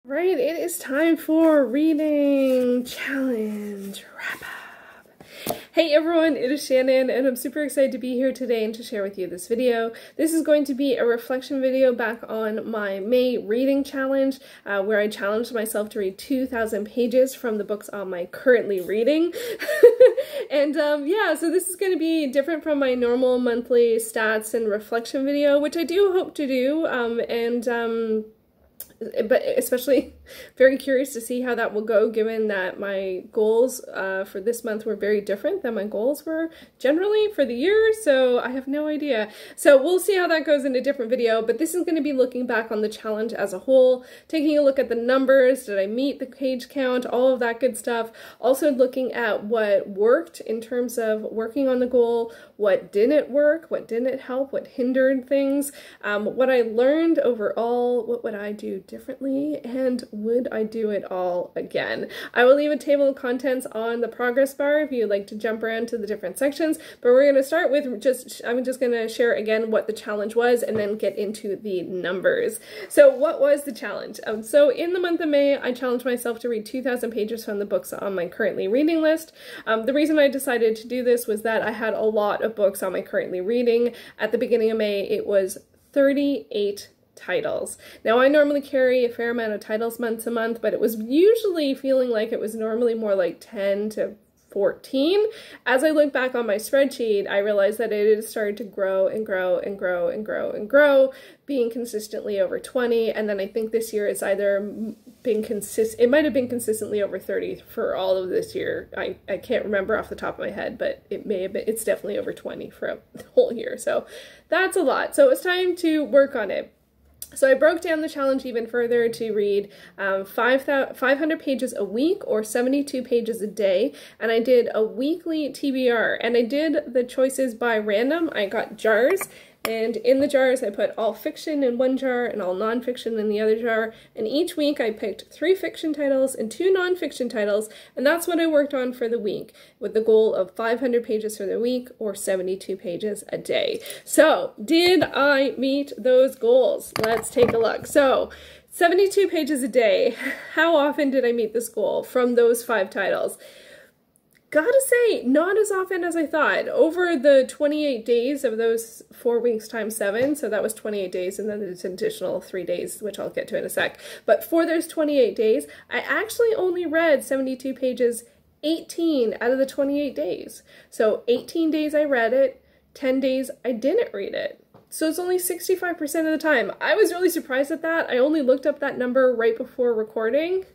Right, it is time for reading challenge wrap up. Hey everyone, it is Shannon and I'm super excited to be here today and to share with you this video. This is going to be a reflection video back on my May reading challenge where I challenged myself to read 2,000 pages from the books on my currently reading. And yeah, so this is going to be different from my normal monthly stats and reflection video, which I do hope to do, but especially very curious to see how that will go, given that my goals for this month were very different than my goals were generally for the year, so I have no idea. So we'll see how that goes in a different video, but this is going to be looking back on the challenge as a whole, taking a look at the numbers, did I meet the page count, all of that good stuff, also looking at what worked in terms of working on the goal, what didn't work, what didn't help, what hindered things, what I learned overall, what would I do differently, and would I do it all again? I will leave a table of contents on the progress bar if you'd like to jump around to the different sections, but we're going to start with I'm just going to share again what the challenge was and then get into the numbers. So what was the challenge? So in the month of May, I challenged myself to read 2,000 pages from the books on my currently reading list. The reason I decided to do this was that I had a lot of books on my currently reading. At the beginning of May, it was 38 titles. Now I normally carry a fair amount of titles month to month, but it was usually feeling like it was normally more like 10 to 14. As I look back on my spreadsheet, I realized that it had started to grow and grow and grow and grow and grow, being consistently over 20, and then I think this year it's either been it might have been consistently over 30 for all of this year. I can't remember off the top of my head, but it may have been, it's definitely over 20 for the whole year, so that's a lot. So it's time to work on it. So I broke down the challenge even further to read 500 pages a week or 72 pages a day, and I did a weekly TBR, and I did the choices by random. I got jars, and in the jars I put all fiction in one jar and all nonfiction in the other jar, and each week I picked 3 fiction titles and 2 nonfiction titles, and that's what I worked on for the week, with the goal of 500 pages for the week or 72 pages a day. So, did I meet those goals? Let's take a look. So, 72 pages a day. How often did I meet this goal from those 5 titles? Gotta say, not as often as I thought. Over the 28 days of those 4 weeks times 7, so that was 28 days, and then there's an additional 3 days, which I'll get to in a sec. But for those 28 days, I actually only read 72 pages 18 out of the 28 days. So 18 days I read it, 10 days I didn't read it. So it's only 65% of the time. I was really surprised at that. I only looked up that number right before recording,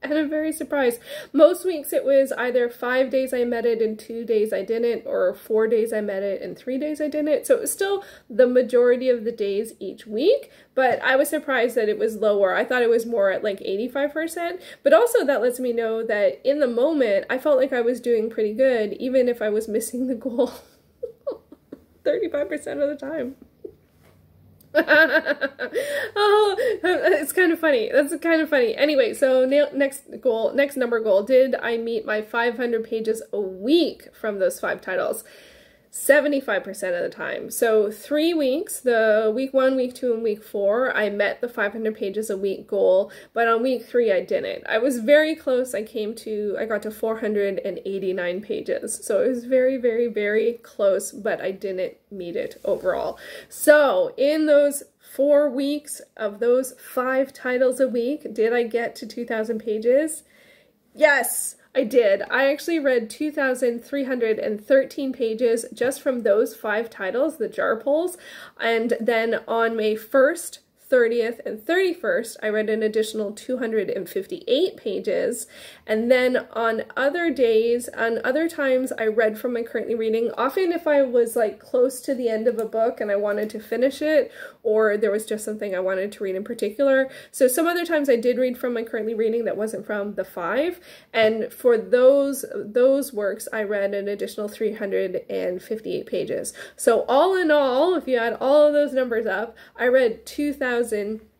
and I'm very surprised. Most weeks it was either 5 days I met it and 2 days I didn't, or 4 days I met it and 3 days I didn't. So it was still the majority of the days each week, but I was surprised that it was lower. I thought it was more at like 85%, but also that lets me know that in the moment I felt like I was doing pretty good, even if I was missing the goal 35% of the time. Oh, it's kind of funny. That's kind of funny. Anyway, so next number goal. Did I meet my 500 pages a week from those 5 titles? 75% of the time. So 3 weeks, the week 1, week 2, and week 4, I met the 500 pages a week goal, but on week 3 I didn't. I was very close. I got to 489 pages. So it was very, very, very close, but I didn't meet it overall. So in those 4 weeks of those 5 titles a week, did I get to 2,000 pages? Yes! I did. I actually read 2,313 pages just from those 5 titles, the jar polls, and then on May 1st, 30th, and 31st, I read an additional 258 pages, and then on other days, on other times, I read from my currently reading. Often if I was like close to the end of a book and I wanted to finish it, or there was just something I wanted to read in particular. So some other times I did read from my currently reading that wasn't from the 5, and for those works, I read an additional 358 pages. So all in all, if you add all of those numbers up, I read 2,000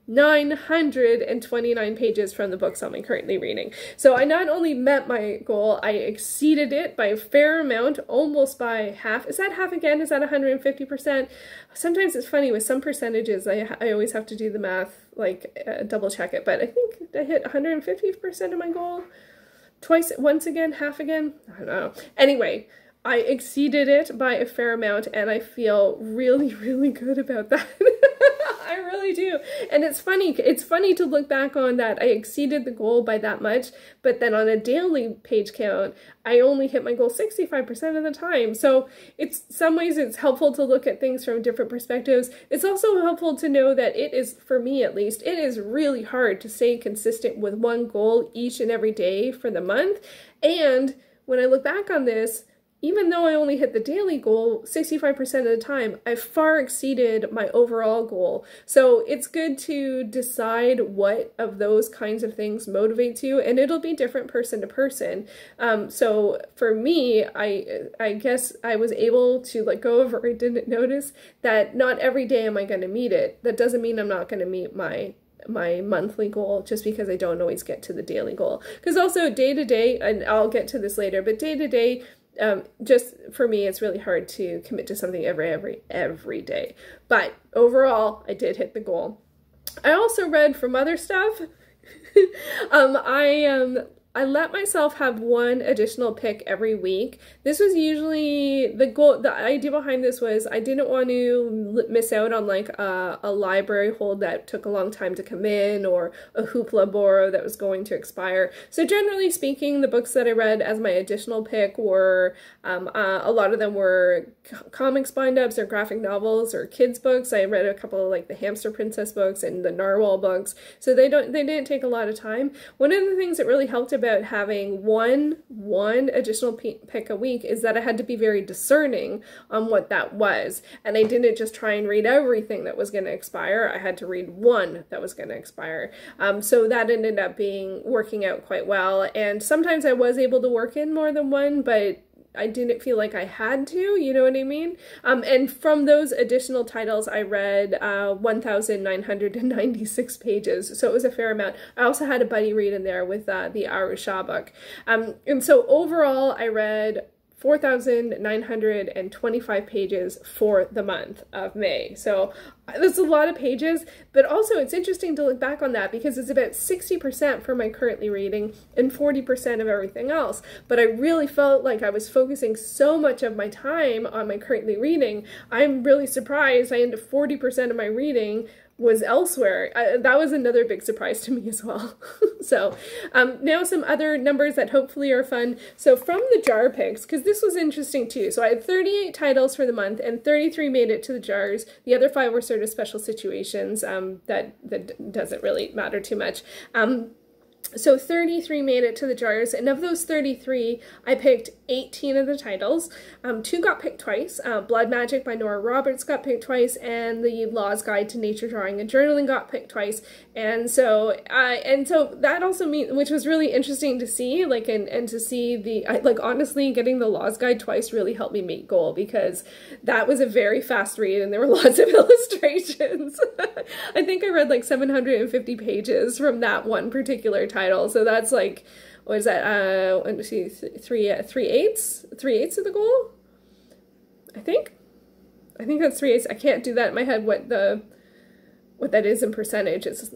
929 pages from the books I'm currently reading. So I not only met my goal, I exceeded it by a fair amount, almost by half. Is that half again? Is that 150%? Sometimes it's funny with some percentages, I always have to do the math, like double check it, but I think I hit 150% of my goal once again, half again, I don't know. Anyway, I exceeded it by a fair amount and I feel really, really good about that. I really do. And it's funny to look back on that I exceeded the goal by that much, but then on a daily page count, I only hit my goal 65% of the time. So some ways it's helpful to look at things from different perspectives. It's also helpful to know that it is, for me at least, it is really hard to stay consistent with one goal each and every day for the month. And when I look back on this, even though I only hit the daily goal 65% of the time, I far exceeded my overall goal. So it's good to decide what of those kinds of things motivates you, and it'll be different person to person. So for me, I guess I was able to let go of, or I didn't notice that not every day am I going to meet it. That doesn't mean I'm not going to meet my monthly goal just because I don't always get to the daily goal. Because also day to day, and I'll get to this later, but day to day, just for me, it's really hard to commit to something every day. But overall, I did hit the goal. I also read from other stuff. I let myself have one additional pick every week. This was usually the goal. The idea behind this was I didn't want to miss out on like a library hold that took a long time to come in, or a hoopla borrow that was going to expire. So generally speaking, the books that I read as my additional pick were, a lot of them were comics bind-ups or graphic novels or kids books. I read a couple of like the Hamster Princess books and the Narwhal books. So they didn't take a lot of time. One of the things that really helped about having one additional pick a week is that I had to be very discerning on what that was, and I didn't just try and read everything that was going to expire. I had to read one that was going to expire. So that ended up working out quite well, and sometimes I was able to work in more than one, but I didn't feel like I had to, you know what I mean? And from those additional titles, I read 1,996 pages, so it was a fair amount. I also had a buddy read in there with the Arusha book. And so overall, I read 4,925 pages for the month of May. So that's a lot of pages, but also it's interesting to look back on that because it's about 60% for my currently reading and 40% of everything else. But I really felt like I was focusing so much of my time on my currently reading. I'm really surprised I ended 40% of my reading was elsewhere. That was another big surprise to me as well. So now some other numbers that hopefully are fun. So from the jar picks, because this was interesting too. So I had 38 titles for the month and 33 made it to the jars. The other 5 were sort of special situations that doesn't really matter too much. So 33 made it to the jars, and of those 33, I picked 18 of the titles. 2 got picked twice. Blood Magic by Nora Roberts got picked twice, and the Law's Guide to Nature Drawing and Journaling got picked twice. And so that also means, which was really interesting to see, like, and to see like, honestly, getting the Law's Guide twice really helped me meet goal, because that was a very fast read, and there were lots of illustrations. I think I read like 750 pages from that one particular title. So that's like, what is that? Let's see, 3/8 of the goal. I think that's 3/8. I can't do that in my head. What that is in percentage? It's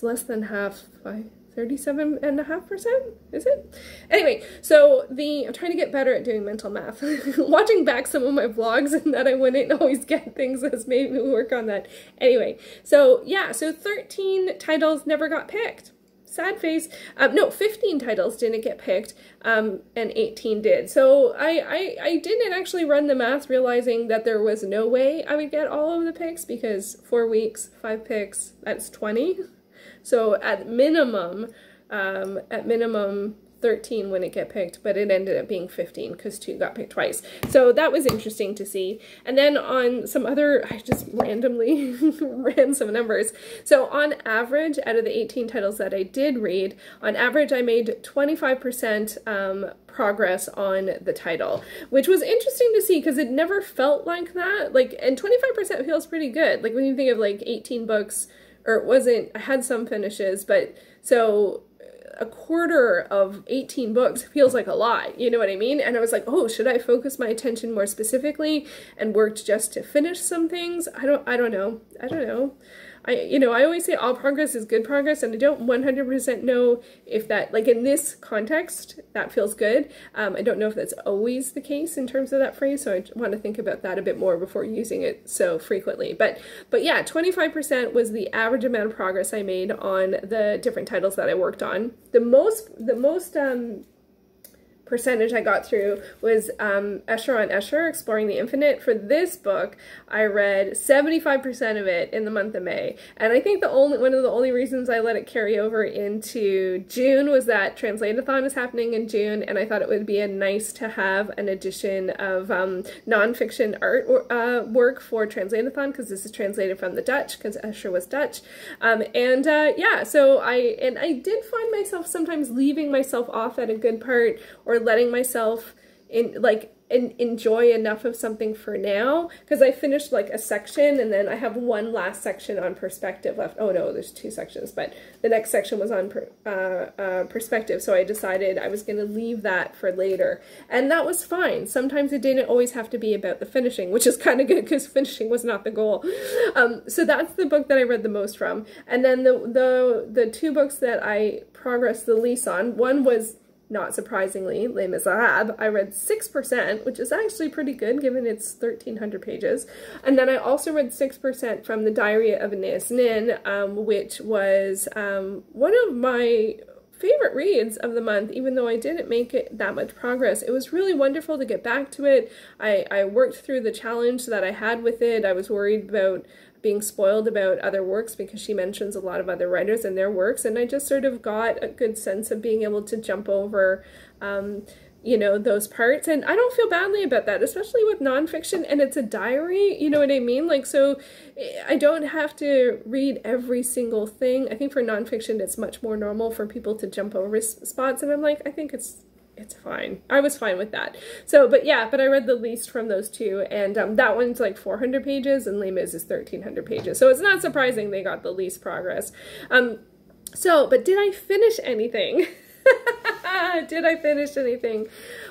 less than half by 37.5%. Is it? Anyway, so I'm trying to get better at doing mental math. Watching back some of my vlogs, and that I wouldn't always get things, has made me work on that. Anyway, so yeah, so 13 titles never got picked. Sad face. No, 15 titles didn't get picked, and 18 did. So I didn't actually run the math, realizing that there was no way I would get all of the picks, because 4 weeks, 5 picks, that's 20. So at minimum 13 when it got picked, but it ended up being 15 because 2 got picked twice. So that was interesting to see. And then on some other, I just randomly ran some numbers. So on average, out of the 18 titles that I did read, on average I made 25% progress on the title, which was interesting to see because it never felt like that. Like, and 25% feels pretty good. Like when you think of like 18 books, or it wasn't, I had some finishes, but so a quarter of 18 books feels like a lot, you know what I mean? And I was like, oh, should I focus my attention more specifically and worked just to finish some things? I don't know. I always say all progress is good progress, and I don't 100% know if that, like in this context, that feels good. I don't know if that's always the case in terms of that phrase, so I want to think about that a bit more before using it so frequently. But yeah, 25% was the average amount of progress I made on the different titles that I worked on. The most percentage I got through was Escher on Escher, Exploring the Infinite. For this book, I read 75% of it in the month of May. And I think one of the only reasons I let it carry over into June was that Translate-a-thon is happening in June, and I thought it would be nice to have an edition of nonfiction art work for Translate-a-thon, because this is translated from the Dutch, because Escher was Dutch. Yeah, so I did find myself sometimes leaving myself off at a good part, or letting myself enjoy enough of something for now, because I finished like a section and then I have one last section on perspective left. Oh no, there's 2 sections, but the next section was on perspective, so I decided I was going to leave that for later, and that was fine. Sometimes it didn't always have to be about the finishing, which is kind of good because finishing was not the goal. So that's the book that I read the most from. And then the 2 books that I progressed the least on, one was, not surprisingly, Les Miserables. I read 6%, which is actually pretty good given it's 1,300 pages. And then I also read 6% from The Diary of Anais Nin, which was one of my favorite reads of the month, even though I didn't make it that much progress. It was really wonderful to get back to it. I worked through the challenge that I had with it. I was worried about being spoiled about other works because she mentions a lot of other writers and their works, and I just sort of got a good sense of being able to jump over you know, those parts, and I don't feel badly about that, especially with nonfiction, and it's a diary, you know what I mean? Like, so I don't have to read every single thing. I think for nonfiction it's much more normal for people to jump over spots, and I'm like, I think it's fine. I was fine with that. So, but yeah, but I read the least from those 2, and that one's like 400 pages, and Les Mis is 1,300 pages. So it's not surprising they got the least progress. But did I finish anything? Did I finish anything?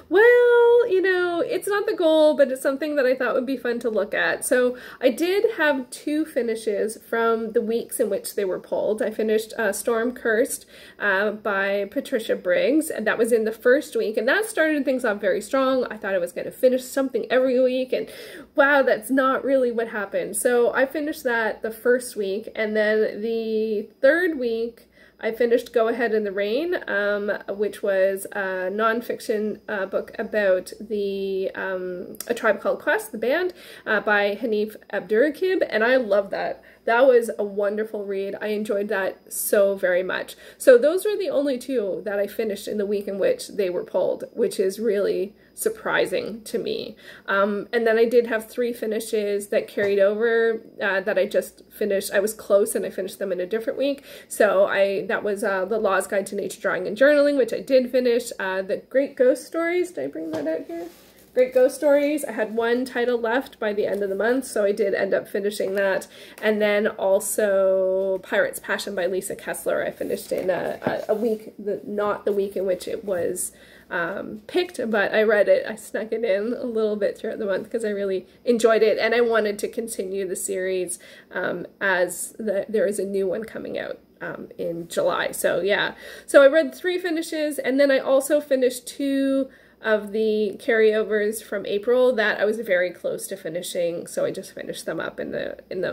Well, you know, it's not the goal, but it's something that I thought would be fun to look at. So I did have 2 finishes from the weeks in which they were pulled. I finished Storm Cursed by Patricia Briggs, and that was in the first week, and that started things off very strong. I thought I was going to finish something every week, and wow, that's not really what happened. So I finished that the first week, and then the third week I finished Go Ahead in the Rain, which was a nonfiction book about the A Tribe Called Quest, the band, by Hanif Abdurraqib, and I love that. That was a wonderful read. I enjoyed that so very much. So those were the only 2 that I finished in the week in which they were pulled, which is really surprising to me. And then I did have 3 finishes that carried over that I just finished. I was close and I finished them in a different week. So that was The Law's Guide to Nature Drawing and Journaling, which I did finish. The Great Ghost Stories, did I bring that out here? Great Ghost Stories. I had 1 title left by the end of the month, so I did end up finishing that. And then also Pirate's Passion by Lisa Kessler. I finished in a week, not the week in which it was picked, but I read it. I snuck it in a little bit throughout the month because I really enjoyed it, and I wanted to continue the series as there is a new one coming out in July. So yeah, so I read 3 finishes, and then I also finished 2 of the carryovers from April that I was very close to finishing, so I just finished them up in the end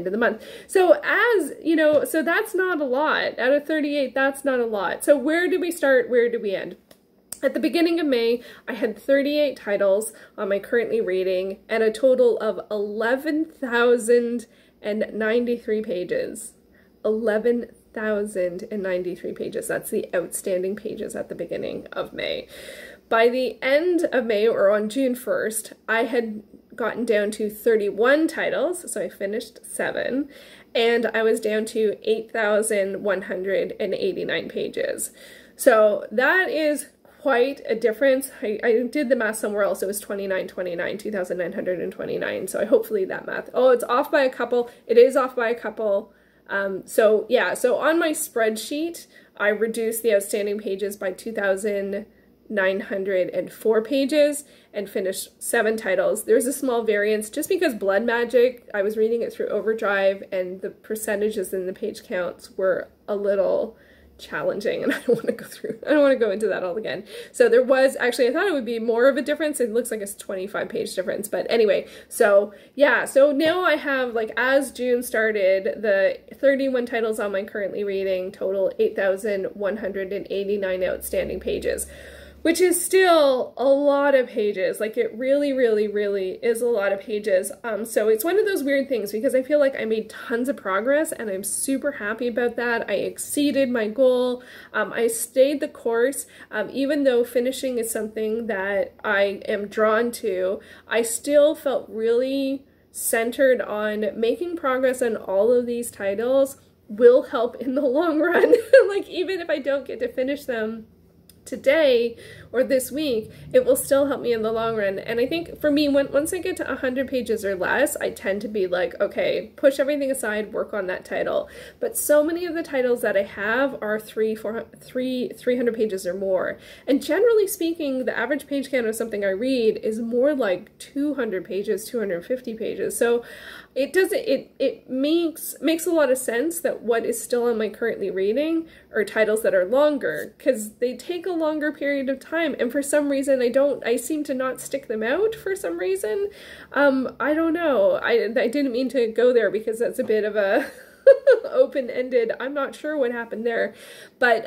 of the month. So as you know, so that's not a lot. Out of 38, that's not a lot. So where do we start? Where do we end? At the beginning of May, I had 38 titles on my currently reading and a total of 11,093 pages. 11,000 8,093 pages. That's the outstanding pages at the beginning of May. By the end of May, or on June 1st, I had gotten down to 31 titles, so I finished 7, and I was down to 8,189 pages. So that is quite a difference. I did the math somewhere else. It was 2,929, so hopefully that math, oh, it's off by a couple. It is off by a couple. So yeah, so on my spreadsheet, I reduced the outstanding pages by 2,904 pages and finished 7 titles. There's a small variance just because Blood Magic, I was reading it through Overdrive, and the percentages in the page counts were a little challenging, and I don't want to go into that all again. So there was, actually, I thought it would be more of a difference. It looks like it's 25 page difference, but anyway, so yeah, so now I have, like, as June started, the 31 titles on my currently reading total 8,189 outstanding pages, which is still a lot of pages. Like, it really, really, really is a lot of pages. So it's one of those weird things because I feel like I made tons of progress and I'm super happy about that. I exceeded my goal. I stayed the course. Even though finishing is something that I am drawn to, I still felt really centered on making progress on all of these titles will help in the long run. Like, even if I don't get to finish them today or this week, it will still help me in the long run. And I think for me, once I get to 100 pages or less, I tend to be like, okay, push everything aside, work on that title. But so many of the titles that I have are 300 pages or more. And generally speaking, the average page count of something I read is more like 200 pages, 250 pages. So it makes a lot of sense that what is still on my currently reading are titles that are longer, because they take a longer period of time, and for some reason I seem to not stick them out for some reason. I don't know. I didn't mean to go there because that's a bit of a open-ended, I'm not sure what happened there. But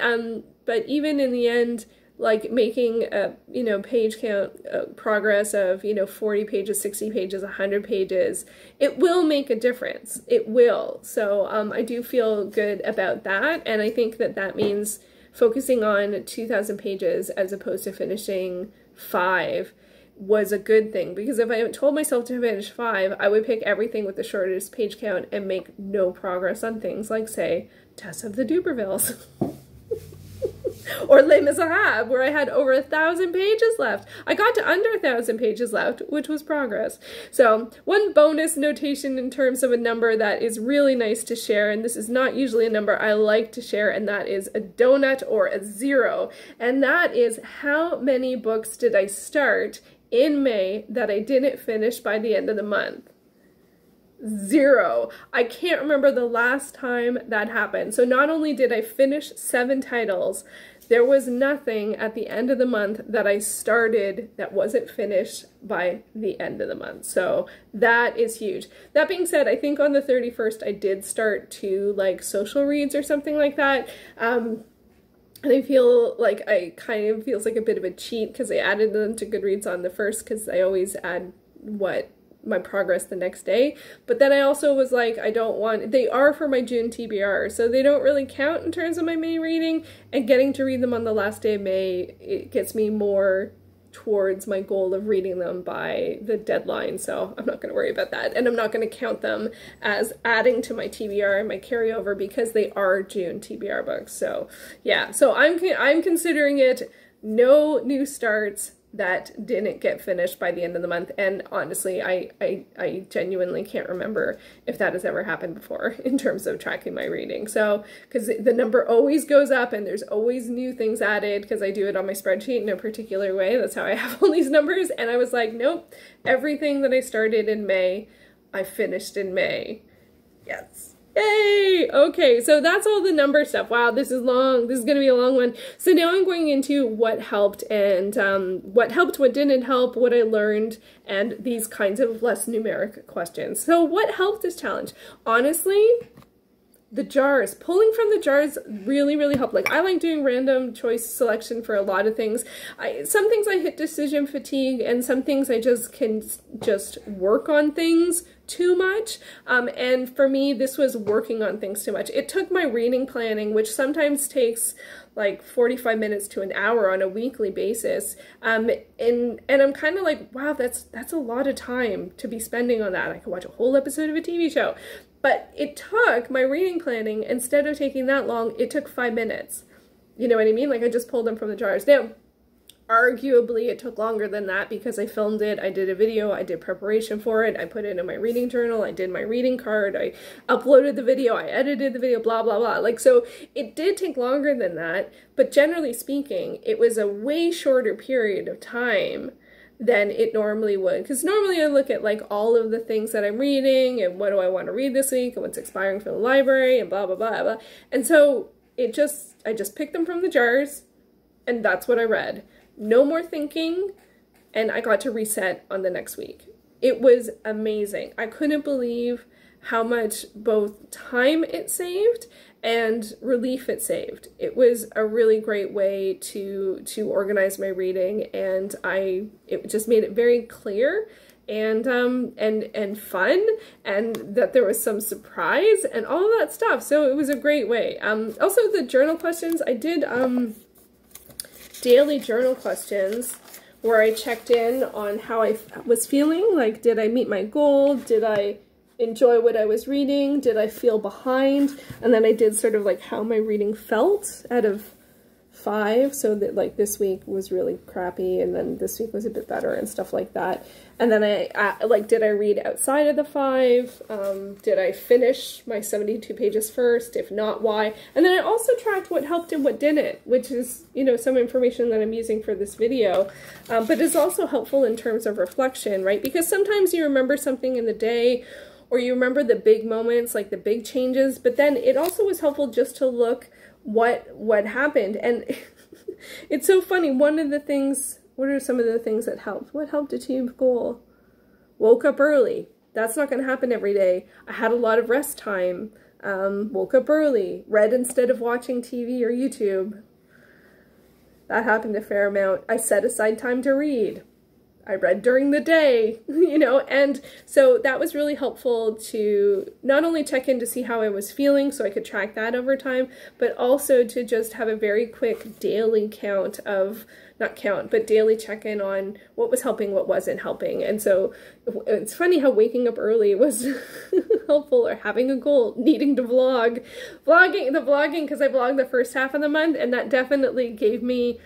even in the end, like making a, page count progress of, 40 pages, 60 pages, 100 pages, it will make a difference. It will. So I do feel good about that. And I think that that means focusing on 2,000 pages as opposed to finishing 5 was a good thing. Because if I told myself to finish 5, I would pick everything with the shortest page count and make no progress on things like, say, Tess of the Dubervilles. Or Les Miserables, where I had over 1,000 pages left. I got to under 1,000 pages left, which was progress. So one bonus notation in terms of a number that is really nice to share, and this is not usually a number I like to share, and that is a donut or a 0. And that is how many books did I start in May that I didn't finish by the end of the month. 0. I can't remember the last time that happened. So not only did I finish 7 titles, there was nothing at the end of the month that I started that wasn't finished by the end of the month. So that is huge. That being said, I think on the 31st I did start 2 like social reads or something like that. And I feel like feels like a bit of a cheat because I added them to Goodreads on the 1st, because I always add my progress the next day. But then I also was like, they are for my June TBR, so they don't really count in terms of my May reading, and getting to read them on the last day of May, it gets me more towards my goal of reading them by the deadline, so I'm not going to worry about that, and I'm not going to count them as adding to my TBR and my carryover because they are June TBR books. So yeah, so I'm considering it no new starts that didn't get finished by the end of the month. And honestly, I genuinely can't remember if that has ever happened before in terms of tracking my reading. So, because the number always goes up and there's always new things added, because I do it on my spreadsheet in a particular way. That's how I have all these numbers. And I was like, nope, everything that I started in May, I finished in May. Yes. Yay! Okay, so that's all the number stuff. Wow, this is long. This is going to be a long one. So now I'm going into what helped and what helped, what didn't help, what I learned, and these kinds of less numeric questions. So what helped this challenge? Honestly, the jars, pulling from the jars really, really helped. Like, I like doing random choice selection for a lot of things. Some things I hit decision fatigue, and some things I just can just work on things too much. And for me, this was working on things too much. It took my reading planning, which sometimes takes like 45 minutes to an hour on a weekly basis. And I'm kind of like, wow, that's a lot of time to be spending on that. I could watch a whole episode of a TV show. But it took my reading planning, instead of taking that long, it took 5 minutes. You know what I mean? Like, I just pulled them from the jars. Now, arguably it took longer than that because I filmed it, I did a video, I did preparation for it, I put it in my reading journal, I did my reading card, I uploaded the video, I edited the video, blah, blah, blah. Like, so it did take longer than that, but generally speaking, it was a way shorter period of time than it normally would. Because normally I look at like all of the things that I'm reading and what do I want to read this week and what's expiring from the library and blah, blah, blah, blah. And so I just picked them from the jars and that's what I read. No more thinking, and I got to reset on the next week. It was amazing. I couldn't believe how much both time it saved and relief it saved. It was a really great way to organize my reading, and it just made it very clear and fun, and that there was some surprise and all of that stuff. So it was a great way. Also the journal questions, I did daily journal questions where I checked in on how I was feeling. Like, did I meet my goal? Did I enjoy what I was reading? Did I feel behind? And then I did sort of like how my reading felt out of 5, so that like this week was really crappy and then this week was a bit better and stuff like that. And then I like, did I read outside of the 5? Did I finish my 72 pages first? If not, why? And then I also tracked what helped and what didn't, which is, you know, some information that I'm using for this video, but is also helpful in terms of reflection, right? Because sometimes you remember something in the day, or you remember the big moments, like the big changes, but then it also was helpful just to look what happened. And it's so funny. One of the things, what are some of the things that helped? What helped achieve goal? Woke up early. That's not going to happen every day. I had a lot of rest time. Woke up early. Read instead of watching TV or YouTube. That happened a fair amount. I set aside time to read. I read during the day, you know, and so that was really helpful to not only check in to see how I was feeling so I could track that over time, but also to just have a very quick daily count of, not count, but daily check-in on what was helping, what wasn't helping. And so it's funny how waking up early was helpful, or having a goal, needing to vlogging, because I vlogged the first half of the month, and that definitely gave me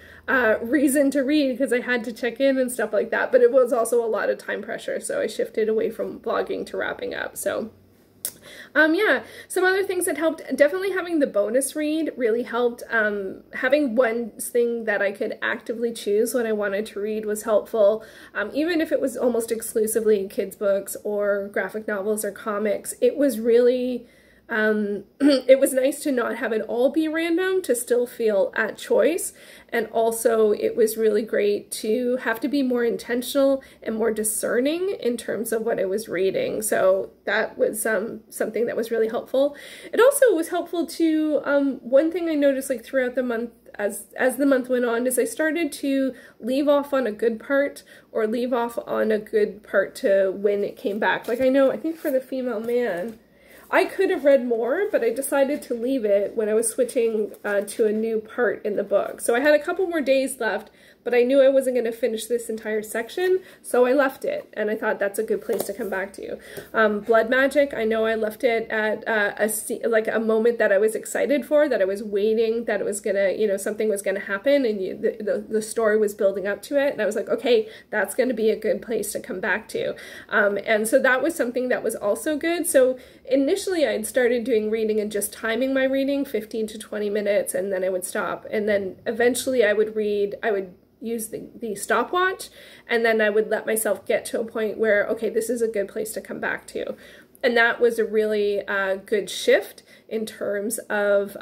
reason to read because I had to check in and stuff like that. But it was also a lot of time pressure, so I shifted away from vlogging to wrapping up. So yeah, some other things that helped, definitely having the bonus read really helped. Having one thing that I could actively choose when I wanted to read was helpful. Even if it was almost exclusively kids books or graphic novels or comics, it was really it was nice to not have it all be random, to still feel at choice. And also it was really great to have to be more intentional and more discerning in terms of what I was reading. So that was something that was really helpful. It also was helpful to, one thing I noticed like throughout the month, as the month went on, is I started to leave off on a good part, or leave off on a good part to when it came back. Like, I think for the female man, I could have read more, but I decided to leave it when I was switching to a new part in the book. So I had a couple more days left, but I knew I wasn't going to finish this entire section, so I left it, and I thought that's a good place to come back to. Blood Magic, I know I left it at a moment that I was excited for, that I was waiting, that it was gonna, you know, something was gonna happen, and the story was building up to it, and I was like, okay, that's gonna be a good place to come back to. And so that was something that was also good. So initially I'd started doing reading and just timing my reading, 15 to 20 minutes, and then I would stop. And then eventually I would use the stopwatch, and then I would let myself get to a point where, okay, this is a good place to come back to. And that was a really good shift in terms of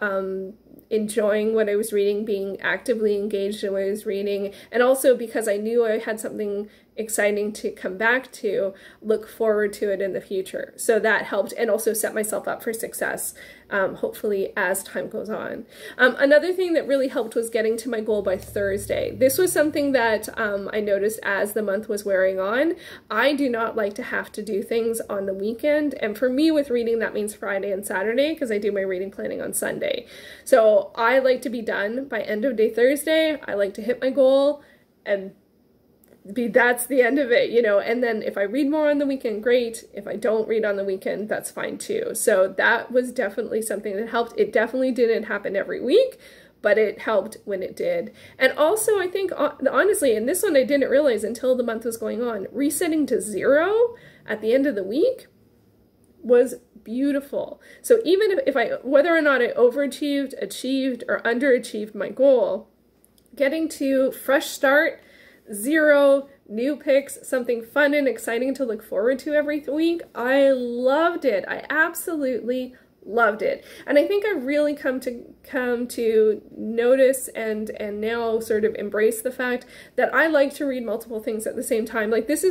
enjoying what I was reading, being actively engaged in what I was reading, and also because I knew I had something exciting to come back to, look forward to it in the future. So that helped, and also set myself up for success, hopefully as time goes on. Another thing that really helped was getting to my goal by Thursday. This was something that I noticed as the month was wearing on. I do not like to have to do things on the weekend, and for me with reading, that means Friday and Saturday, because I do my reading planning on Sunday. So I like to be done by end of day Thursday. I like to hit my goal, and that's the end of it, you know. And then if I read more on the weekend, great. If I don't read on the weekend, that's fine too. So that was definitely something that helped. It definitely didn't happen every week, but it helped when it did. And also, I think, honestly, and this one I didn't realize until the month was going on, resetting to 0 at the end of the week was beautiful. So even if I, whether or not I overachieved, achieved, or underachieved my goal, getting to fresh start, 0, new picks, something fun and exciting to look forward to every week, I loved it. I absolutely loved it. And I think I've really come to notice and now sort of embrace the fact that I like to read multiple things at the same time. Like, this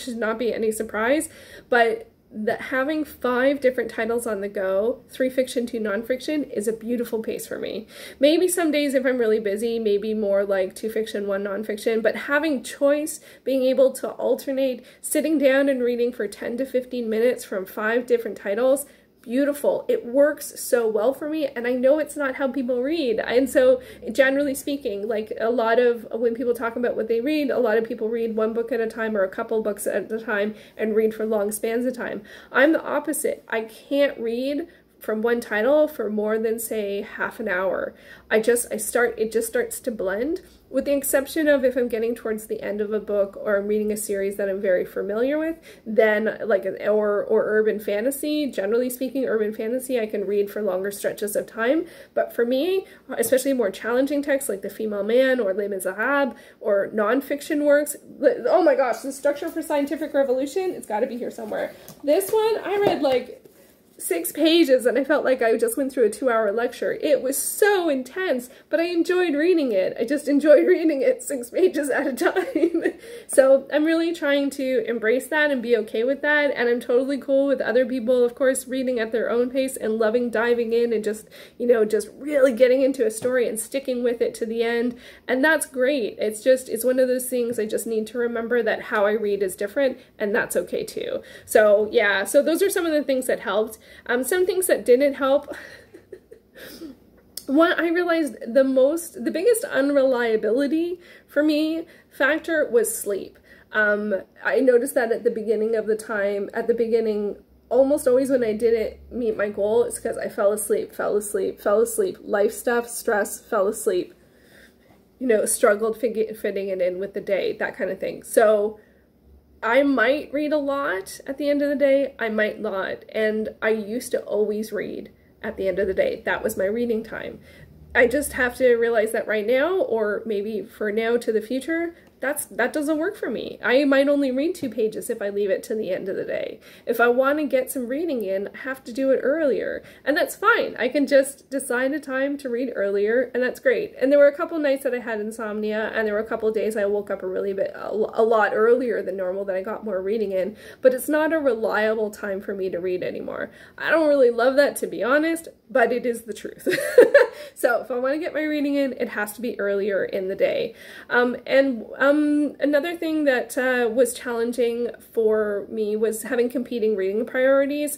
should not be any surprise, but that having 5 different titles on the go, 3 fiction, 2 nonfiction, is a beautiful pace for me. Maybe some days if I'm really busy, maybe more like 2 fiction, 1 nonfiction, but having choice, being able to alternate, sitting down and reading for 10 to 15 minutes from 5 different titles, beautiful. It works so well for me, and I know it's not how people read. And so, generally speaking, like a lot of, when people talk about what they read, a lot of people read 1 book at a time or a couple books at a time and read for long spans of time. I'm the opposite. I can't read from 1 title for more than, say, half an hour. It just starts to blend, with the exception of if I'm getting towards the end of a book or I'm reading a series that I'm very familiar with, then like or urban fantasy. Generally speaking, urban fantasy I can read for longer stretches of time. But for me, especially more challenging texts like The Female Man or Les Miserables or nonfiction works, oh my gosh, The Structure for Scientific Revolution, it's got to be here somewhere. This one, I read like 6 pages and I felt like I just went through a 2-hour lecture. It was so intense, but I enjoyed reading it. I just enjoyed reading it 6 pages at a time. So I'm really trying to embrace that and be okay with that, and I'm totally cool with other people, of course, reading at their own pace and loving diving in and just, you know, just really getting into a story and sticking with it to the end, and that's great. It's one of those things I just need to remember that how I read is different, and that's okay too. So yeah, so those are some of the things that helped. Some things that didn't help. One, I realized the biggest unreliability for me factor was sleep. I noticed that at the beginning, almost always when I didn't meet my goal, it's because I fell asleep, life stuff, stress, fell asleep, you know, struggled fitting it in with the day, that kind of thing. So I might read a lot at the end of the day, I might not, and I used to always read at the end of the day. That was my reading time. I just have to realize that right now, or maybe for now to the future, that doesn't work for me. I might only read 2 pages if I leave it to the end of the day. If I want to get some reading in, I have to do it earlier, and that's fine. I can just decide a time to read earlier, and that's great. And there were a couple nights that I had insomnia, and there were a couple days I woke up a lot earlier than normal, that I got more reading in, but it's not a reliable time for me to read anymore. I don't really love that, to be honest, but it is the truth. So if I want to get my reading in, it has to be earlier in the day. Another thing that was challenging for me was having competing reading priorities.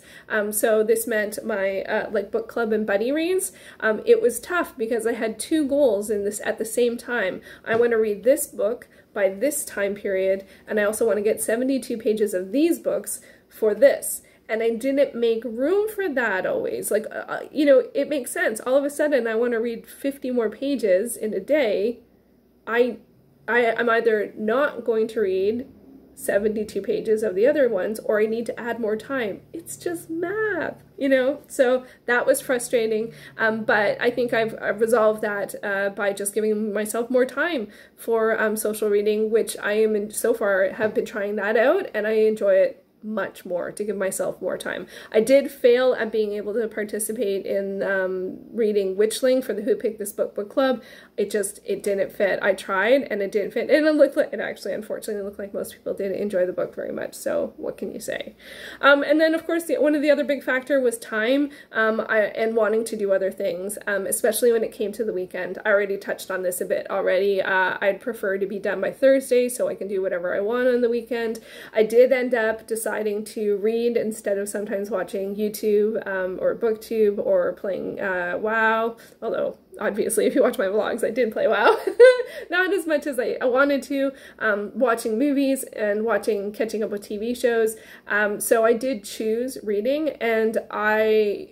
So this meant my like book club and buddy reads. It was tough because I had 2 goals in this at the same time. I want to read this book by this time period, and I also want to get 72 pages of these books for this. And I didn't make room for that always. Like, you know, it makes sense. All of a sudden, I want to read 50 more pages in a day. I'm either not going to read 72 pages of the other ones, or I need to add more time. It's just math, you know? So that was frustrating, but I think I've resolved that by just giving myself more time for social reading, which I am so far have been trying that out, and I enjoy it much more, to give myself more time. I did fail at being able to participate in reading Witchling for the Who Picked This Book club. It didn't fit. I tried and it didn't fit. And it actually, unfortunately, looked like most people didn't enjoy the book very much. So what can you say? And then, of course, one of the other big factor was time and wanting to do other things, especially when it came to the weekend. I already touched on this a bit already. I'd prefer to be done by Thursday so I can do whatever I want on the weekend. I did end up deciding to read instead of sometimes watching YouTube or BookTube or playing WoW, although obviously if you watch my vlogs I did play WoW. Not as much as I wanted to, watching movies and catching up with TV shows. So I did choose reading, and I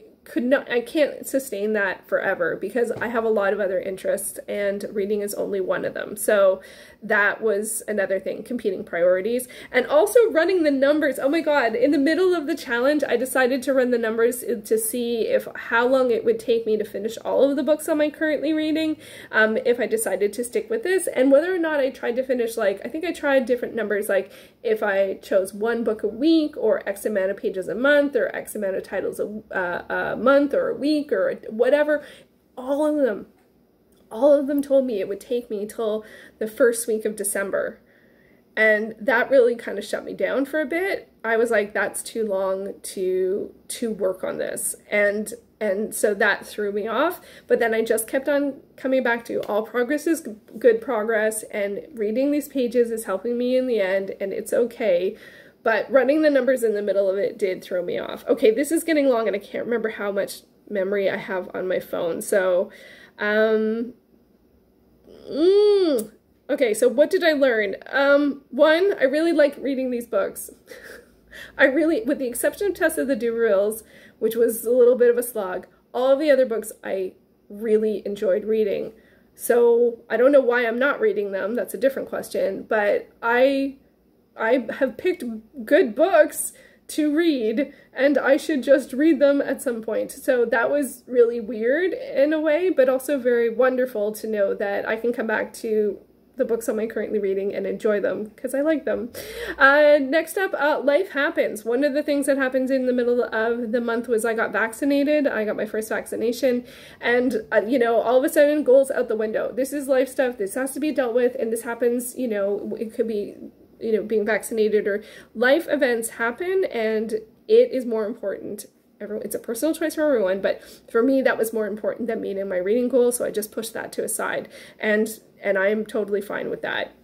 can't sustain that forever because I have a lot of other interests and reading is only one of them. So that was another thing, competing priorities. And also running the numbers. Oh my God, in the middle of the challenge, I decided to run the numbers to see how long it would take me to finish all of the books I'm currently reading, if I decided to stick with this, and whether or not I tried to finish, I think I tried different numbers, like if I chose one book a week or X amount of pages a month or X amount of titles a month or a week or whatever. All of them told me it would take me till the first week of December. And that really kind of shut me down for a bit. I was like, that's too long to work on this. And so that threw me off. But then I just kept on coming back to all progress is good progress, and reading these pages is helping me in the end, and it's okay. But running the numbers in the middle of it did throw me off. Okay, this is getting long and I can't remember how much memory I have on my phone. So, okay, so what did I learn? One, I really like reading these books. With the exception of Tess of the Duverils, which was a little bit of a slog, all of the other books I really enjoyed reading. So I don't know why I'm not reading them. That's a different question. But I have picked good books to read, and I should just read them at some point. So that was really weird in a way, but also very wonderful to know that I can come back to the books I'm currently reading and enjoy them because I like them. Next up, life happens. One of the things that happens in the middle of the month was I got vaccinated. I got my first vaccination, and you know, all of a sudden goals out the window. This is life stuff. This has to be dealt with, and this happens, you know, it could be, you know, being vaccinated or life events happen, and it is more important. It's a personal choice for everyone, but for me, that was more important than meeting my reading goal, so I just pushed that to a side, and I'm totally fine with that.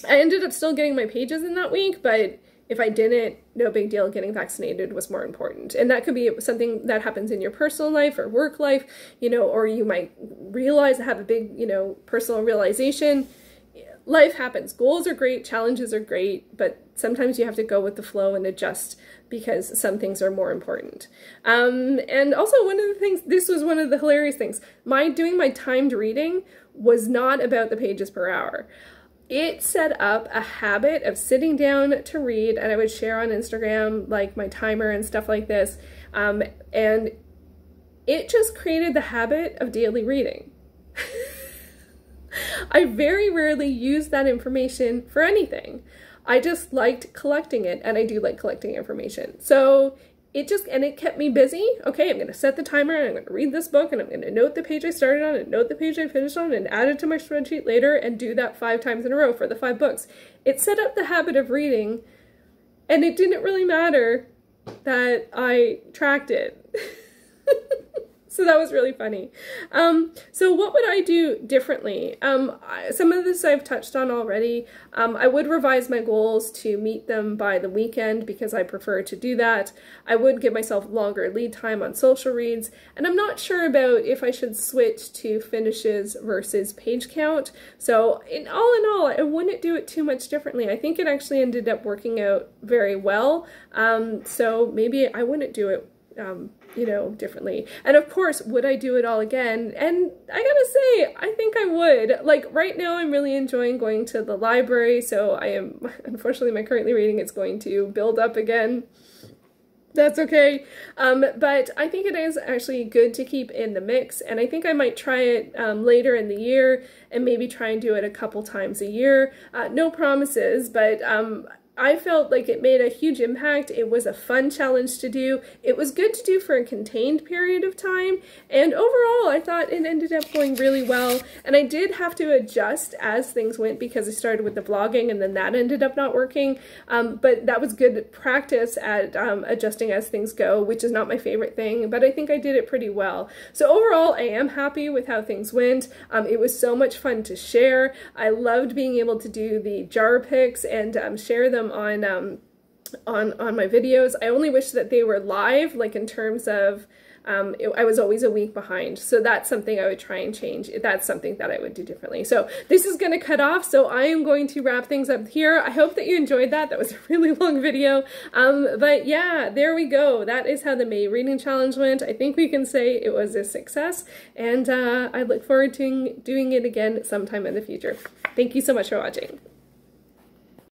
I ended up still getting my pages in that week, but if I didn't, no big deal. Getting vaccinated was more important. And that could be something that happens in your personal life or work life, you know, or you might have a big, you know, personal realization. Life happens. Goals are great, challenges are great, but sometimes you have to go with the flow and adjust because some things are more important. And also one of the things, this was one of the hilarious things, doing my timed reading was not about the pages per hour. It set up a habit of sitting down to read, and I would share on Instagram like my timer and stuff like this, and it just created the habit of daily reading. I very rarely use that information for anything. I just liked collecting it, and I do like collecting information. So it kept me busy. Okay, I'm going to set the timer, and I'm going to read this book, and I'm going to note the page I started on, and note the page I finished on, and add it to my spreadsheet later, and do that 5 times in a row for the 5 books. It set up the habit of reading, and it didn't really matter that I tracked it. So that was really funny. So what would I do differently? Some of this I've touched on already. I would revise my goals to meet them by the weekend because I prefer to do that. I would give myself longer lead time on social reads, and I'm not sure about if I should switch to finishes versus page count. So in all, I wouldn't do it too much differently. I think it actually ended up working out very well. So maybe I wouldn't do it you know, differently. And of course, would I do it all again? And I gotta say, I think I would. Like right now, I'm really enjoying going to the library, so unfortunately, my currently reading is going to build up again. That's okay. But I think it is actually good to keep in the mix, and I think I might try it later in the year and maybe try and do it a couple times a year. No promises, but I felt like it made a huge impact. It was a fun challenge to do. It was good to do for a contained period of time. And overall, I thought it ended up going really well. And I did have to adjust as things went because I started with the vlogging and then that ended up not working. But that was good practice at adjusting as things go, which is not my favorite thing, but I think I did it pretty well. So overall, I am happy with how things went. It was so much fun to share. I loved being able to do the jar picks and share them on my videos. I only wish that they were live, like in terms of I was always a week behind. So that's something I would try and change. That's something that I would do differently. So this is going to cut off. So I am going to wrap things up here. I hope that you enjoyed that. That was a really long video. But yeah, there we go. That is how the May reading challenge went. I think we can say it was a success. And I look forward to doing it again sometime in the future. Thank you so much for watching.